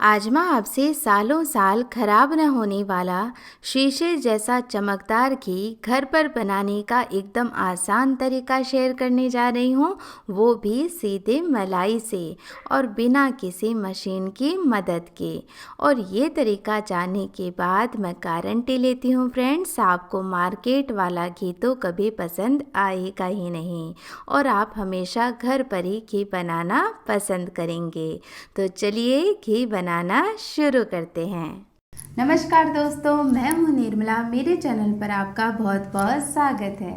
आज मैं आपसे सालों साल खराब न होने वाला शीशे जैसा चमकदार घी घर पर बनाने का एकदम आसान तरीका शेयर करने जा रही हूँ, वो भी सीधे मलाई से और बिना किसी मशीन की मदद के। और ये तरीका जानने के बाद मैं गारंटी लेती हूँ फ्रेंड्स, आपको मार्केट वाला घी तो कभी पसंद आएगा ही नहीं और आप हमेशा घर पर ही घी बनाना पसंद करेंगे। तो चलिए घी बनाना शुरू करते हैं। नमस्कार दोस्तों, मैं हूँ निर्मला। मेरे चैनल पर आपका बहुत बहुत स्वागत है।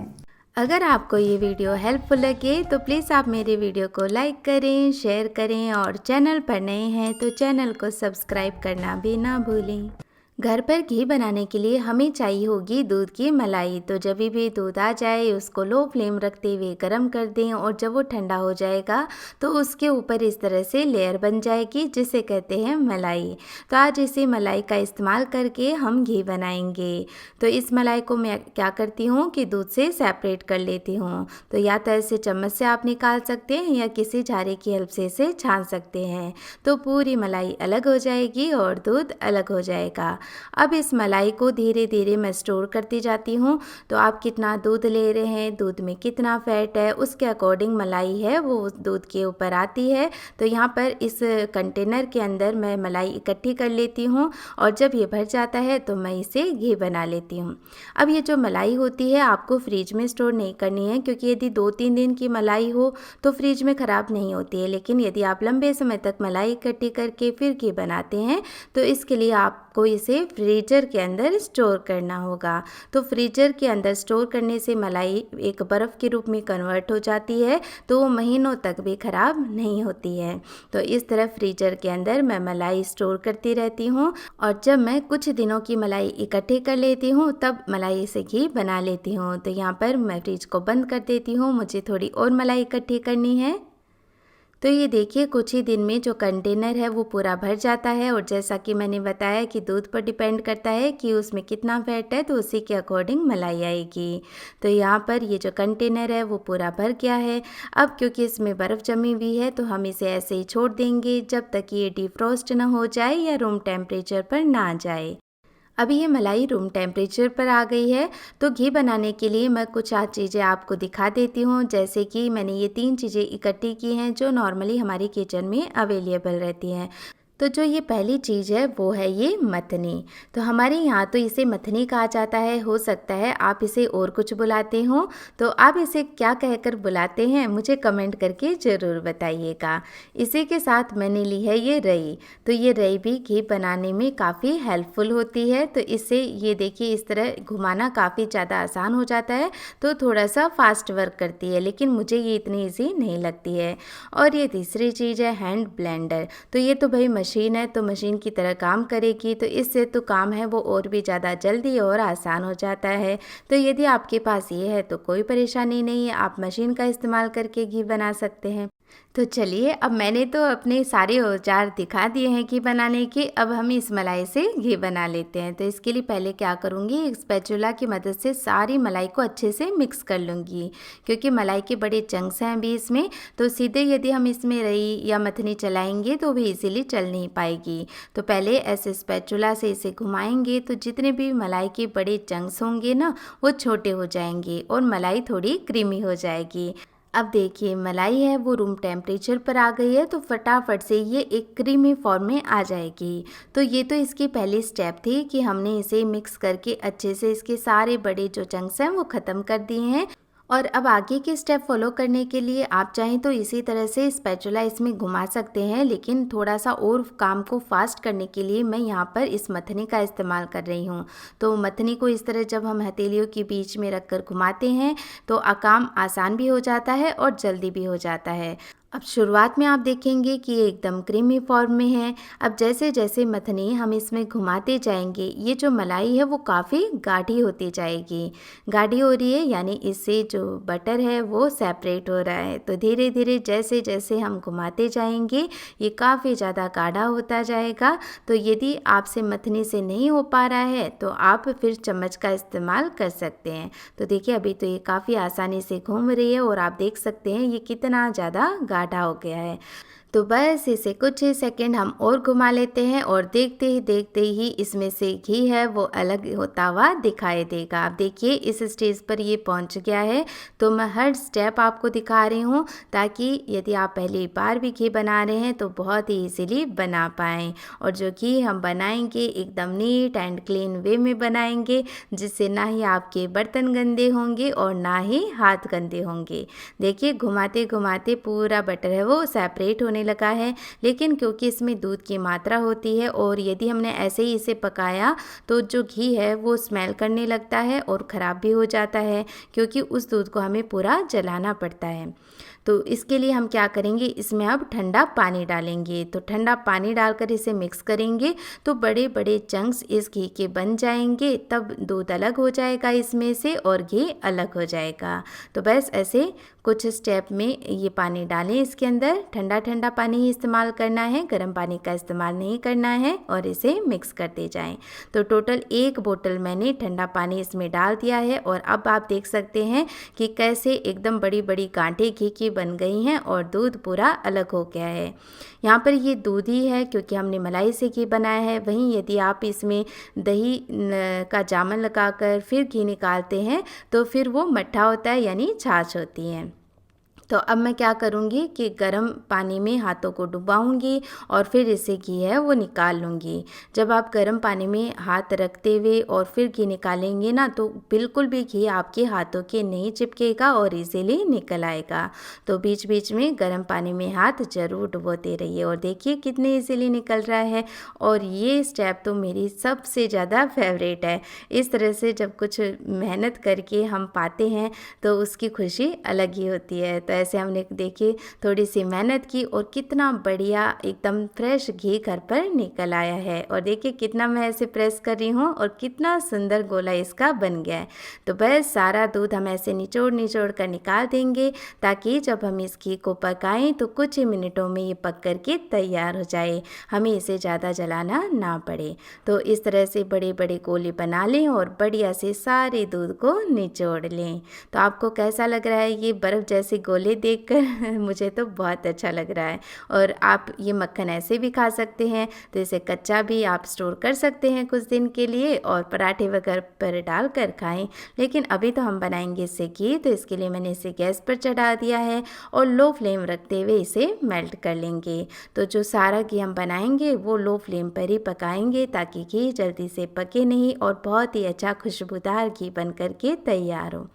अगर आपको ये वीडियो हेल्पफुल लगे तो प्लीज़ आप मेरे वीडियो को लाइक करें, शेयर करें और चैनल पर नए हैं तो चैनल को सब्सक्राइब करना भी ना भूलें। घर पर घी बनाने के लिए हमें चाहिए होगी दूध की मलाई। तो जब भी दूध आ जाए उसको लो फ्लेम रखते हुए गर्म कर दें और जब वो ठंडा हो जाएगा तो उसके ऊपर इस तरह से लेयर बन जाएगी जिसे कहते हैं मलाई। तो आज इसी मलाई का इस्तेमाल करके हम घी बनाएंगे। तो इस मलाई को मैं क्या करती हूँ कि दूध से सेपरेट कर लेती हूँ। तो या तो ऐसे चम्मच से आप निकाल सकते हैं या किसी झारे की हेल्प से इसे छान सकते हैं। तो पूरी मलाई अलग हो जाएगी और दूध अलग हो जाएगा। अब इस मलाई को धीरे धीरे मैं स्टोर करती जाती हूँ। तो आप कितना दूध ले रहे हैं, दूध में कितना फैट है, उसके अकॉर्डिंग मलाई है वो उस दूध के ऊपर आती है। तो यहाँ पर इस कंटेनर के अंदर मैं मलाई इकट्ठी कर लेती हूँ और जब ये भर जाता है तो मैं इसे घी बना लेती हूँ। अब ये जो मलाई होती है आपको फ्रिज में स्टोर नहीं करनी है, क्योंकि यदि 2-3 दिन की मलाई हो तो फ्रिज में ख़राब नहीं होती है। लेकिन यदि आप लंबे समय तक मलाई इकट्ठी करके फिर घी बनाते हैं तो इसके लिए आपको इसे फ्रीजर के अंदर स्टोर करना होगा। तो फ्रीजर के अंदर स्टोर करने से मलाई एक बर्फ़ के रूप में कन्वर्ट हो जाती है, तो वो महीनों तक भी ख़राब नहीं होती है। तो इस तरह फ्रीजर के अंदर मैं मलाई स्टोर करती रहती हूँ और जब मैं कुछ दिनों की मलाई इकट्ठी कर लेती हूँ तब मलाई से घी बना लेती हूँ। तो यहाँ पर मैं फ्रिज को बंद कर देती हूँ, मुझे थोड़ी और मलाई इकट्ठी करनी है। तो ये देखिए कुछ ही दिन में जो कंटेनर है वो पूरा भर जाता है और जैसा कि मैंने बताया कि दूध पर डिपेंड करता है कि उसमें कितना फैट है, तो उसी के अकॉर्डिंग मलाई आएगी। तो यहाँ पर ये जो कंटेनर है वो पूरा भर गया है। अब क्योंकि इसमें बर्फ़ जमी हुई है तो हम इसे ऐसे ही छोड़ देंगे जब तक ये डिफ्रॉस्ट ना हो जाए या रूम टेम्परेचर पर ना आ जाए। अभी ये मलाई रूम टेम्परेचर पर आ गई है। तो घी बनाने के लिए मैं कुछ आज चीज़ें आपको दिखा देती हूँ। जैसे कि मैंने ये 3 चीज़ें इकट्ठी की हैं जो नॉर्मली हमारी किचन में अवेलेबल रहती हैं। तो जो ये पहली चीज़ है वो है ये मथनी। तो हमारे यहाँ तो इसे मथनी कहा जाता है, हो सकता है आप इसे और कुछ बुलाते हो। तो आप इसे क्या कहकर बुलाते हैं मुझे कमेंट करके ज़रूर बताइएगा। इसी के साथ मैंने ली है ये रई। तो ये रई भी घी बनाने में काफ़ी हेल्पफुल होती है। तो इससे ये देखिए इस तरह घुमाना काफ़ी ज़्यादा आसान हो जाता है, तो थोड़ा सा फास्ट वर्क करती है, लेकिन मुझे ये इतनी ईजी नहीं लगती है। और ये तीसरी चीज़ है हैंड ब्लेंडर। तो ये तो भाई मशीन है तो मशीन की तरह काम करेगी, तो इससे तो काम है वो और भी ज़्यादा जल्दी और आसान हो जाता है। तो यदि आपके पास ये है तो कोई परेशानी नहीं है, आप मशीन का इस्तेमाल करके घी बना सकते हैं। तो चलिए अब मैंने तो अपने सारे औजार दिखा दिए हैं घी बनाने के, अब हम इस मलाई से घी बना लेते हैं। तो इसके लिए पहले क्या करूँगी, एक स्पैचुला की मदद से सारी मलाई को अच्छे से मिक्स कर लूँगी, क्योंकि मलाई के बड़े चंक्स हैं अभी इसमें। तो सीधे यदि हम इसमें रई या मथनी चलाएंगे तो भी इजीली चल नहीं पाएगी। तो पहले ऐसे स्पैचुला से इसे घुमाएंगे तो जितने भी मलाई के बड़े चंक्स होंगे ना वो छोटे हो जाएंगे और मलाई थोड़ी क्रीमी हो जाएगी। अब देखिए मलाई है वो रूम टेम्परेचर पर आ गई है, तो फटाफट से ये एक क्रीमी फॉर्म में आ जाएगी। तो ये तो इसकी पहली स्टेप थी कि हमने इसे मिक्स करके अच्छे से इसके सारे बड़े जो चंक्स हैं वो ख़त्म कर दिए हैं। और अब आगे के स्टेप फॉलो करने के लिए आप चाहें तो इसी तरह से स्पैचुला इसमें घुमा सकते हैं, लेकिन थोड़ा सा और काम को फास्ट करने के लिए मैं यहाँ पर इस मथनी का इस्तेमाल कर रही हूँ। तो मथनी को इस तरह जब हम हथेलियों के बीच में रखकर घुमाते हैं तो काम आसान भी हो जाता है और जल्दी भी हो जाता है। अब शुरुआत में आप देखेंगे कि ये एकदम क्रीमी फॉर्म में है। अब जैसे जैसे मथनी हम इसमें घुमाते जाएंगे ये जो मलाई है वो काफ़ी गाढ़ी होती जाएगी। गाढ़ी हो रही है यानी इससे जो बटर है वो सेपरेट हो रहा है। तो धीरे धीरे जैसे जैसे हम घुमाते जाएंगे ये काफ़ी ज़्यादा गाढ़ा होता जाएगा। तो यदि आपसे मथनी से नहीं हो पा रहा है तो आप फिर चम्मच का इस्तेमाल कर सकते हैं। तो देखिए अभी तो ये काफ़ी आसानी से घूम रही है और आप देख सकते हैं ये कितना ज़्यादा गाढ़ा हो गया है। तो बस इसे कुछ ही सेकंड हम और घुमा लेते हैं और देखते ही इसमें से घी है वो अलग होता हुआ दिखाई देगा। आप देखिए इस स्टेज पर ये पहुंच गया है। तो मैं हर स्टेप आपको दिखा रही हूँ ताकि यदि आप पहली बार भी घी बना रहे हैं तो बहुत ही इजीली बना पाएँ। और जो घी हम बनाएंगे एकदम नीट एंड क्लीन वे में बनाएंगे, जिससे ना ही आपके बर्तन गंदे होंगे और ना ही हाथ गंदे होंगे। देखिए घुमाते घुमाते पूरा बटर है वो सेपरेट होने लगा है, लेकिन क्योंकि इसमें दूध की मात्रा होती है और यदि हमने ऐसे ही इसे पकाया तो जो घी है वो स्मेल करने लगता है और ख़राब भी हो जाता है, क्योंकि उस दूध को हमें पूरा जलाना पड़ता है। तो इसके लिए हम क्या करेंगे, इसमें अब ठंडा पानी डालेंगे। तो ठंडा पानी डालकर इसे मिक्स करेंगे तो बड़े बड़े चंक्स इस घी के बन जाएंगे, तब दूध अलग हो जाएगा इसमें से और घी अलग हो जाएगा। तो बस ऐसे कुछ स्टेप में ये पानी डालें इसके अंदर। ठंडा ठंडा पानी ही इस्तेमाल करना है, गर्म पानी का इस्तेमाल नहीं करना है, और इसे मिक्स करते जाएं। तो टोटल 1 बोतल मैंने ठंडा पानी इसमें डाल दिया है और अब आप देख सकते हैं कि कैसे एकदम बड़ी बड़ी गांठें घी की बन गई हैं और दूध पूरा अलग हो गया है। यहाँ पर ये दूध ही है क्योंकि हमने मलाई से घी बनाया है। वहीं यदि आप इसमें दही का जामन लगाकर फिर घी निकालते हैं तो फिर वो मट्ठा होता है, यानी छाछ होती है। तो अब मैं क्या करूँगी कि गर्म पानी में हाथों को डुबाऊँगी और फिर इसे घी है वो निकाल लूँगी। जब आप गर्म पानी में हाथ रखते हुए और फिर घी निकालेंगे ना तो बिल्कुल भी घी आपके हाथों के नहीं चिपकेगा और इजीली निकल आएगा। तो बीच बीच में गर्म पानी में हाथ ज़रूर डुबोते रहिए और देखिए कितने इजीली निकल रहा है। और ये स्टेप तो मेरी सबसे ज़्यादा फेवरेट है। इस तरह से जब कुछ मेहनत करके हम पाते हैं तो उसकी खुशी अलग ही होती है। तो ऐसे हमने देखिए थोड़ी सी मेहनत की और कितना बढ़िया एकदम फ्रेश घी घर पर निकल आया है। और देखिए कितना मैं ऐसे प्रेस कर रही हूँ और कितना सुंदर गोला इसका बन गया है। तो बस सारा दूध हम ऐसे निचोड़ कर निकाल देंगे ताकि जब हम इस घी को पकाएं तो कुछ ही मिनटों में ये पक कर के तैयार हो जाए, हमें इसे ज़्यादा जलाना ना पड़े। तो इस तरह से बड़े बड़े गोले बना लें और बढ़िया से सारे दूध को निचोड़ लें। तो आपको कैसा लग रहा है ये बर्फ़ जैसे गोले देखकर? मुझे तो बहुत अच्छा लग रहा है। और आप ये मक्खन ऐसे भी खा सकते हैं, तो इसे कच्चा भी आप स्टोर कर सकते हैं कुछ दिन के लिए और पराठे वगैरह पर डाल कर खाएं। लेकिन अभी तो हम बनाएंगे इससे घी, तो इसके लिए मैंने इसे गैस पर चढ़ा दिया है और लो फ्लेम रखते हुए इसे मेल्ट कर लेंगे। तो जो सारा घी हम बनाएंगे वो लो फ्लेम पर ही पकाएंगे ताकि घी जल्दी से पके नहीं और बहुत ही अच्छा खुशबूदार घी बन कर के तैयार हो।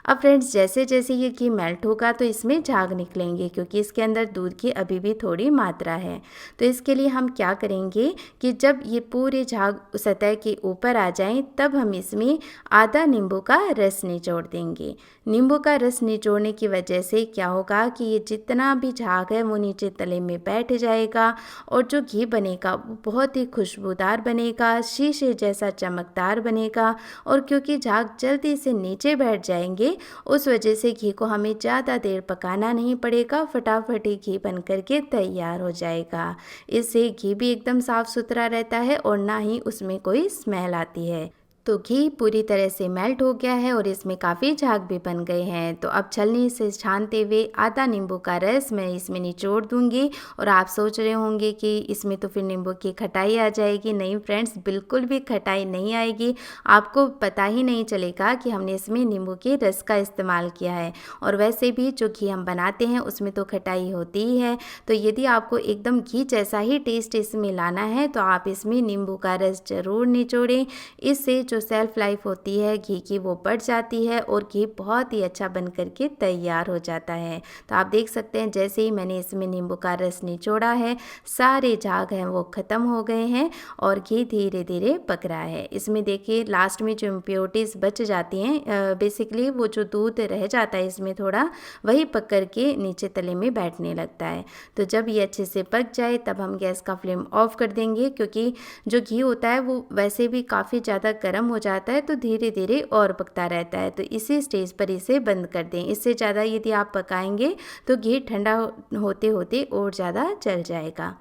अब फ्रेंड्स जैसे जैसे ये घी मेल्ट होगा तो इसमें झाग निकलेंगे, क्योंकि इसके अंदर दूध की अभी भी थोड़ी मात्रा है। तो इसके लिए हम क्या करेंगे कि जब ये पूरे झाग सतह के ऊपर आ जाएं तब हम इसमें आधा नींबू का रस निचोड़ देंगे। नींबू का रस निचोड़ने की वजह से क्या होगा कि ये जितना भी झाग है वो नीचे तले में बैठ जाएगा और जो घी बनेगा वो बहुत ही खुशबूदार बनेगा, शीशे जैसा चमकदार बनेगा। और क्योंकि झाग जल्दी से नीचे बैठ जाएंगे उस वजह से घी को हमें ज़्यादा देर पकाना नहीं पड़ेगा, फटाफट ही घी बन करके तैयार हो जाएगा। इससे घी भी एकदम साफ़ सुथरा रहता है और ना ही उसमें कोई स्मेल आती है। तो घी पूरी तरह से मेल्ट हो गया है और इसमें काफ़ी झाग भी बन गए हैं। तो अब छलनी से छानते हुए आधा नींबू का रस मैं इसमें निचोड़ दूंगी। और आप सोच रहे होंगे कि इसमें तो फिर नींबू की खटाई आ जाएगी। नहीं फ्रेंड्स, बिल्कुल भी खटाई नहीं आएगी। आपको पता ही नहीं चलेगा कि हमने इसमें नींबू के रस का इस्तेमाल किया है। और वैसे भी जो घी हम बनाते हैं उसमें तो खटाई होती ही है। तो यदि आपको एकदम घी जैसा ही टेस्ट इसमें लाना है तो आप इसमें नींबू का रस ज़रूर निचोड़ें। इससे जो सेल्फ लाइफ होती है घी की वो बढ़ जाती है और घी बहुत ही अच्छा बन करके तैयार हो जाता है। तो आप देख सकते हैं जैसे ही मैंने इसमें नींबू का रस निचोड़ा है सारे झाग हैं वो ख़त्म हो गए हैं और घी धीरे धीरे पक रहा है। इसमें देखिए लास्ट में जो इम्प्योरिटीज़ बच जाती हैं, बेसिकली वो जो दूध रह जाता है इसमें थोड़ा, वही पक करके नीचे तले में बैठने लगता है। तो जब ये अच्छे से पक जाए तब हम गैस का फ्लेम ऑफ कर देंगे, क्योंकि जो घी होता है वो वैसे भी काफ़ी ज़्यादा गर्म हो जाता है तो धीरे धीरे और पकता रहता है। तो इसी स्टेज पर इसे बंद कर दें। इससे ज़्यादा यदि आप पकाएंगे तो घी ठंडा होते होते और ज़्यादा जल जाएगा।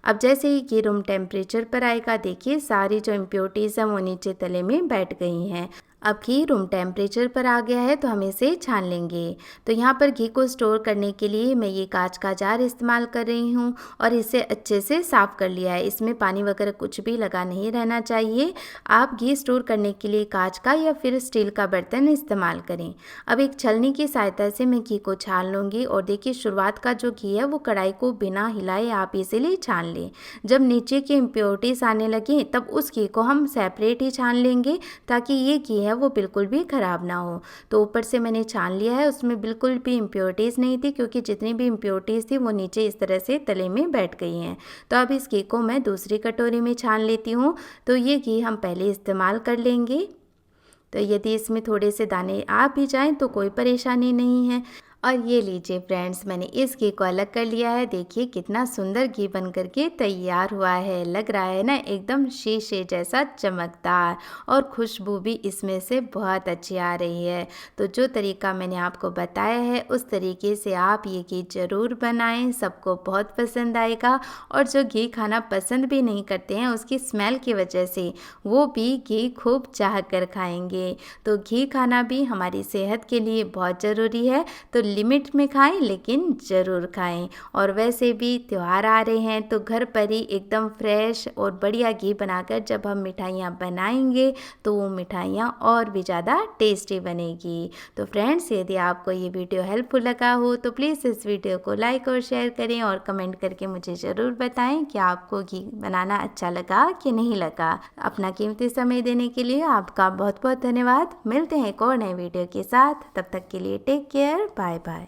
अब जैसे ही घी रूम टेम्परेचर पर आएगा देखिए सारी जो इम्प्योरिटीज़ हैं वो नीचे तले में बैठ गई हैं। अब घी रूम टेम्परेचर पर आ गया है तो हम इसे छान लेंगे। तो यहाँ पर घी को स्टोर करने के लिए मैं ये कांच का जार इस्तेमाल कर रही हूँ और इसे अच्छे से साफ़ कर लिया है। इसमें पानी वगैरह कुछ भी लगा नहीं रहना चाहिए। आप घी स्टोर करने के लिए कांच का या फिर स्टील का बर्तन इस्तेमाल करें। अब एक छलनी की सहायता से मैं घी को छान लूँगी और देखिए शुरुआत का जो घी है वो कढ़ाई को बिना हिलाए आप इसीलिए छान लें। जब नीचे की इम्प्योरिटीज़ आने लगे तब उस घी को हम सेपरेट ही छान लेंगे ताकि ये घी है वो बिल्कुल भी ख़राब ना हो। तो ऊपर से मैंने छान लिया है, उसमें बिल्कुल भी इम्प्योरिटीज़ नहीं थी क्योंकि जितनी भी इम्प्योरिटीज़ थी वो नीचे इस तरह से तले में बैठ गई हैं। तो अब इस घी को मैं दूसरी कटोरी में छान लेती हूँ। तो ये घी हम पहले इस्तेमाल कर लेंगे। तो यदि इसमें थोड़े से दाने आ भी जाएँ तो कोई परेशानी नहीं है। और ये लीजिए फ्रेंड्स, मैंने इस घी को अलग कर लिया है। देखिए कितना सुंदर घी बन करके तैयार हुआ है। लग रहा है ना एकदम शीशे जैसा चमकदार, और खुशबू भी इसमें से बहुत अच्छी आ रही है। तो जो तरीका मैंने आपको बताया है उस तरीके से आप ये घी ज़रूर बनाएं, सबको बहुत पसंद आएगा। और जो घी खाना पसंद भी नहीं करते हैं उसकी स्मेल की वजह से वो भी घी खूब चाह कर खाएंगे। तो घी खाना भी हमारी सेहत के लिए बहुत ज़रूरी है। तो लिमिट में खाएं लेकिन ज़रूर खाएं। और वैसे भी त्यौहार आ रहे हैं तो घर पर ही एकदम फ्रेश और बढ़िया घी बनाकर जब हम मिठाइयाँ बनाएंगे तो वो मिठाइयाँ और भी ज़्यादा टेस्टी बनेगी। तो फ्रेंड्स, यदि आपको ये वीडियो हेल्पफुल लगा हो तो प्लीज़ इस वीडियो को लाइक और शेयर करें और कमेंट करके मुझे ज़रूर बताएं कि आपको घी बनाना अच्छा लगा कि नहीं लगा। अपना कीमती समय देने के लिए आपका बहुत बहुत धन्यवाद। मिलते हैं एक और नए वीडियो के साथ, तब तक के लिए टेक केयर, बाय बाय।